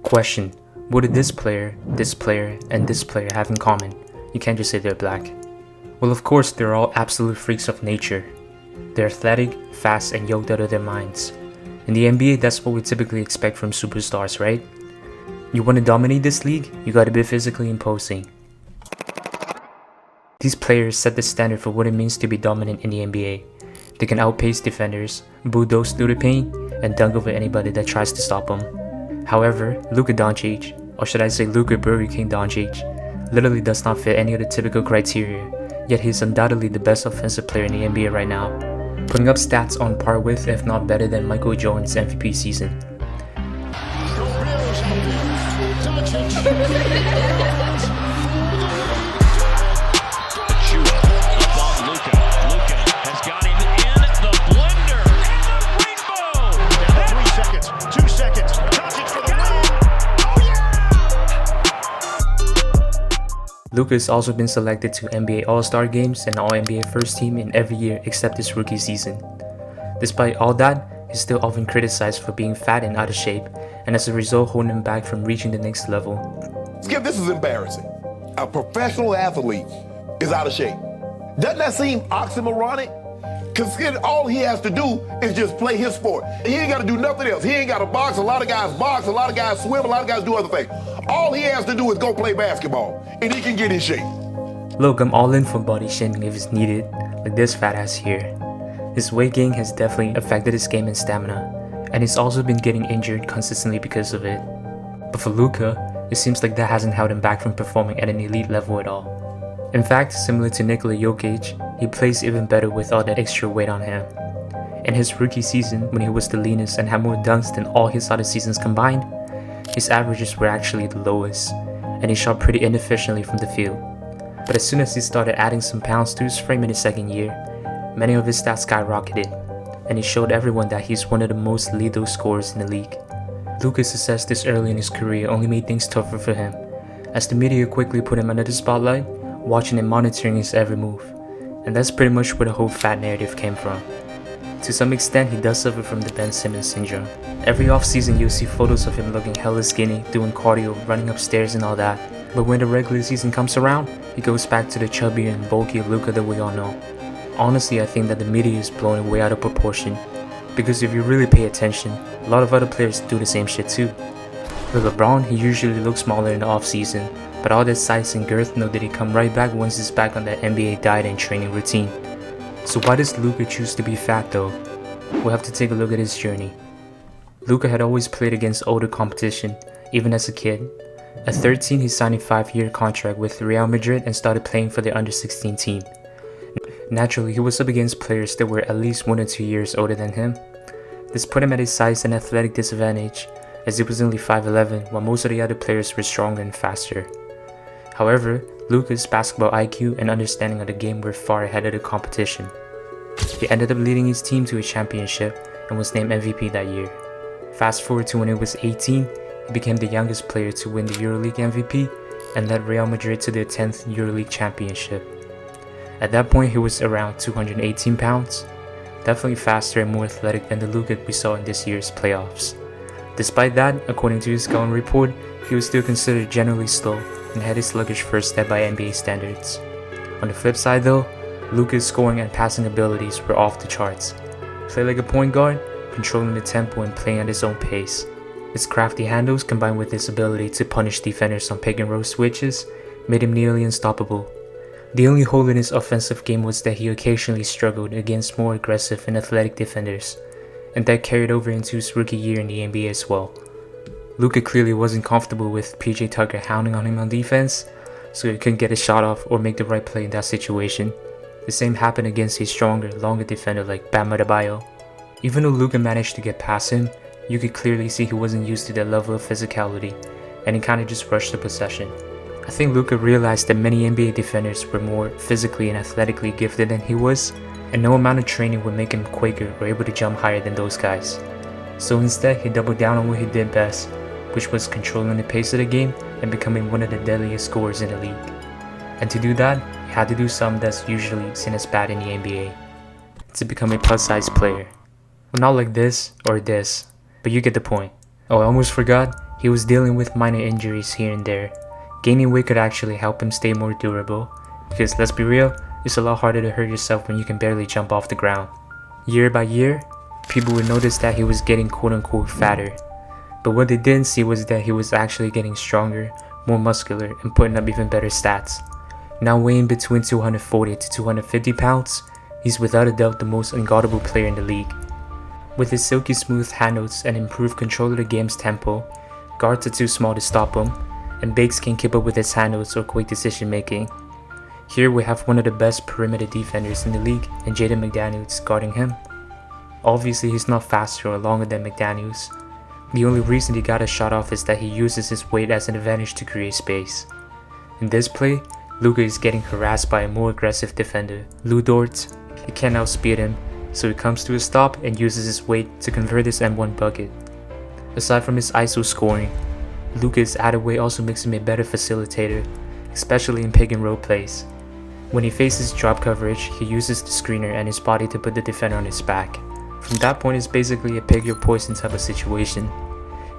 Question: what do this player, and this player have in common? You can't just say they're black. Well, of course, they're all absolute freaks of nature. They're athletic, fast, and yoked out of their minds. In the NBA, that's what we typically expect from superstars, right? You want to dominate this league, you gotta be physically imposing. These players set the standard for what it means to be dominant in the NBA. They can outpace defenders, bulldoze through the paint, and dunk over anybody that tries to stop them. However, Luka Doncic, or should I say Luka Burger King Doncic, literally does not fit any of the typical criteria, yet he's undoubtedly the best offensive player in the NBA right now, putting up stats on par with, if not better than, Michael Jordan's MVP season. Luka has also been selected to NBA All-Star games and All-NBA First Team in every year except his rookie season. Despite all that, he's still often criticized for being fat and out of shape, and as a result holding him back from reaching the next level. Skip, this is embarrassing. A professional athlete is out of shape. Doesn't that seem oxymoronic? Because all he has to do is just play his sport. He ain't got to do nothing else. He ain't got to box. A lot of guys box, a lot of guys swim, a lot of guys do other things. All he has to do is go play basketball, and he can get in shape. Look, I'm all in for body shaming if it's needed, like this fat ass here. His weight gain has definitely affected his game and stamina, and he's also been getting injured consistently because of it. But for Luka, it seems like that hasn't held him back from performing at an elite level at all. In fact, similar to Nikola Jokic, he plays even better with all that extra weight on him. In his rookie season, when he was the leanest and had more dunks than all his other seasons combined, his averages were actually the lowest, and he shot pretty inefficiently from the field. But as soon as he started adding some pounds to his frame in his second year, many of his stats skyrocketed, and he showed everyone that he's one of the most lethal scorers in the league. Luka's success this early in his career only made things tougher for him, as the media quickly put him under the spotlight, watching and monitoring his every move, and that's pretty much where the whole fat narrative came from. To some extent, he does suffer from the Ben Simmons syndrome. Every offseason you'll see photos of him looking hella skinny, doing cardio, running upstairs and all that, but when the regular season comes around, he goes back to the chubbier and bulkier Luka that we all know. Honestly, I think that the media is blowing way out of proportion, because if you really pay attention, a lot of other players do the same shit too. For LeBron, he usually looks smaller in the offseason, but all that size and girth know that he come right back once he's back on that NBA diet and training routine. So why does Luka choose to be fat though? We'll have to take a look at his journey. Luka had always played against older competition, even as a kid. At 13, he signed a 5-year contract with Real Madrid and started playing for their under-16 team. Naturally, he was up against players that were at least 1 or 2 years older than him. This put him at a size and athletic disadvantage, as he was only 5'11", while most of the other players were stronger and faster. However, Luka's basketball IQ and understanding of the game were far ahead of the competition. He ended up leading his team to a championship and was named MVP that year. Fast forward to when he was 18, he became the youngest player to win the EuroLeague MVP and led Real Madrid to their 10th EuroLeague championship. At that point, he was around 218 pounds, definitely faster and more athletic than the Luka we saw in this year's playoffs. Despite that, according to his scouting report, he was still considered generally slow and had a sluggish first step by NBA standards. On the flip side though, Luka's scoring and passing abilities were off the charts. Play like a point guard, controlling the tempo and playing at his own pace. His crafty handles combined with his ability to punish defenders on pick and roll switches made him nearly unstoppable. The only hole in his offensive game was that he occasionally struggled against more aggressive and athletic defenders, and that carried over into his rookie year in the NBA as well. Luka clearly wasn't comfortable with PJ Tucker hounding on him on defense, so he couldn't get a shot off or make the right play in that situation. The same happened against a stronger, longer defender like Bam Adebayo. Even though Luka managed to get past him, you could clearly see he wasn't used to that level of physicality, and he kinda just rushed the possession. I think Luka realized that many NBA defenders were more physically and athletically gifted than he was, and no amount of training would make him quicker or able to jump higher than those guys. So instead, he doubled down on what he did best, which was controlling the pace of the game and becoming one of the deadliest scorers in the league. And to do that, he had to do something that's usually seen as bad in the NBA: to become a plus-size player. Well, not like this or this, but you get the point. Oh, I almost forgot, he He was dealing with minor injuries here and there. Gaining weight could actually help him stay more durable, because let's be real, it's a lot harder to hurt yourself when you can barely jump off the ground. Year by year, people would notice that he was getting quote-unquote fatter, but what they didn't see was that he was actually getting stronger, more muscular, and putting up even better stats. Now weighing between 240 to 250 pounds, he's without a doubt the most unguardable player in the league. With his silky smooth handles and improved control of the game's tempo, guards are too small to stop him, and bigs can't keep up with his handles or quick decision making. Here we have one of the best perimeter defenders in the league and Jaden McDaniels guarding him. Obviously he's not faster or longer than McDaniels. The only reason he got a shot off is that he uses his weight as an advantage to create space. In this play, Luka is getting harassed by a more aggressive defender, Lu Dort. He can't outspeed him, so he comes to a stop and uses his weight to convert his M1 bucket. Aside from his ISO scoring, Luka's added weight also makes him a better facilitator, especially in pick and roll plays. When he faces drop coverage, he uses the screener and his body to put the defender on his back. From that point, it's basically a pick your poison type of situation.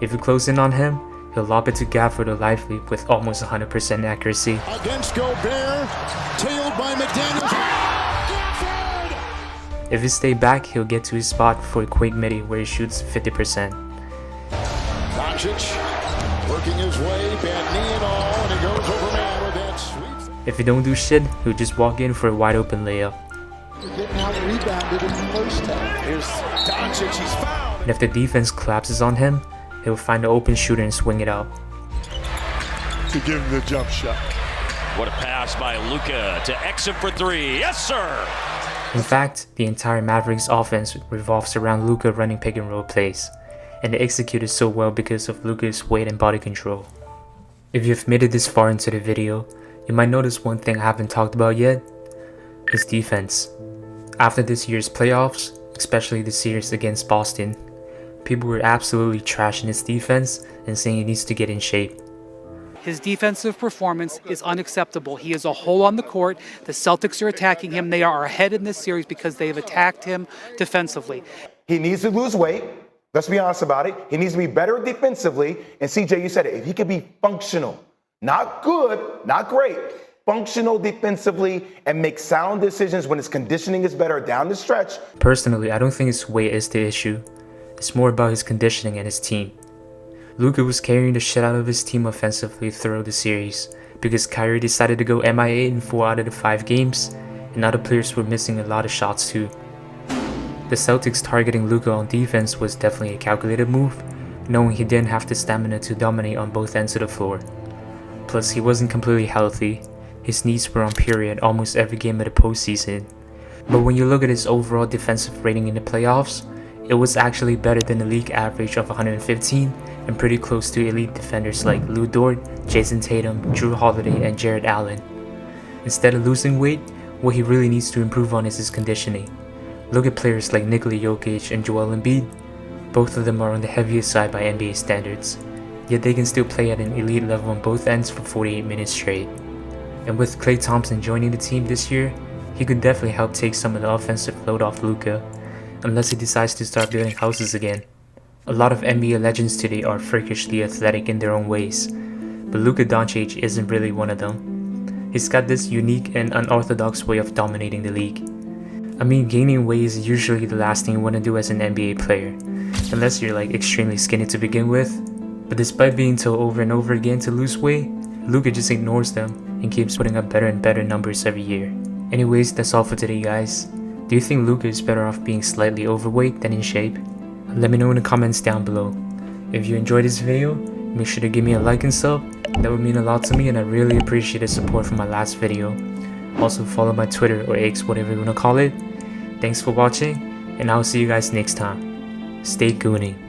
If you close in on him, he'll lob it to Gafford or Lively with almost 100% accuracy. Against Gobert, tailed by McDaniels. If he stay back, he'll get to his spot for a quick midi where he shoots 50%. Doncic working his way, bad knee and all, and he goes over man with that sweep. If he don't do shit, he'll just walk in for a wide open layup. Getting out rebounded in the first half. Here's Doncic, he's fouled. And if the defense collapses on him, he'll find an open shooter and swing it out. To give him the jump shot. What a pass by Luka to exit for three. Yes, sir! In fact, the entire Mavericks offense revolves around Luka running pick and roll plays, and they execute it so well because of Luka's weight and body control. If you've made it this far into the video, you might notice one thing I haven't talked about yet, his defense. After this year's playoffs, especially the series against Boston, people were absolutely trashing his defense and saying he needs to get in shape. His defensive performance is unacceptable. He is a hole on the court. The Celtics are attacking him. They are ahead in this series because they have attacked him defensively. He needs to lose weight. Let's be honest about it. He needs to be better defensively. And CJ, you said it. If he could be functional, not good, not great, functional defensively and make sound decisions when his conditioning is better down the stretch. Personally, I don't think his weight is the issue. It's more about his conditioning and his team. Luka was carrying the shit out of his team offensively throughout the series because Kyrie decided to go MIA in 4 out of the 5 games, and other players were missing a lot of shots too. The Celtics targeting Luka on defense was definitely a calculated move, knowing he didn't have the stamina to dominate on both ends of the floor. Plus, he wasn't completely healthy. His knees were on period almost every game of the postseason. But when you look at his overall defensive rating in the playoffs, it was actually better than the league average of 115 and pretty close to elite defenders like Lu Dort, Jason Tatum, Drew Holiday, and Jared Allen. Instead of losing weight, what he really needs to improve on is his conditioning. Look at players like Nikola Jokic and Joel Embiid. Both of them are on the heaviest side by NBA standards, yet they can still play at an elite level on both ends for 48 minutes straight. And with Klay Thompson joining the team this year, he could definitely help take some of the offensive load off Luka, unless he decides to start building houses again. A lot of NBA legends today are freakishly athletic in their own ways, but Luka Doncic isn't really one of them. He's got this unique and unorthodox way of dominating the league. I mean, gaining weight is usually the last thing you want to do as an NBA player, unless you're like extremely skinny to begin with. But despite being told over and over again to lose weight, Luka just ignores them and keeps putting up better and better numbers every year. Anyways, that's all for today, guys. Do you think Luka is better off being slightly overweight than in shape? Let me know in the comments down below. If you enjoyed this video, make sure to give me a like and sub. That would mean a lot to me and I really appreciate the support from my last video. Also follow my Twitter or X, whatever you wanna call it. Thanks for watching, and I'll see you guys next time. Stay gooning.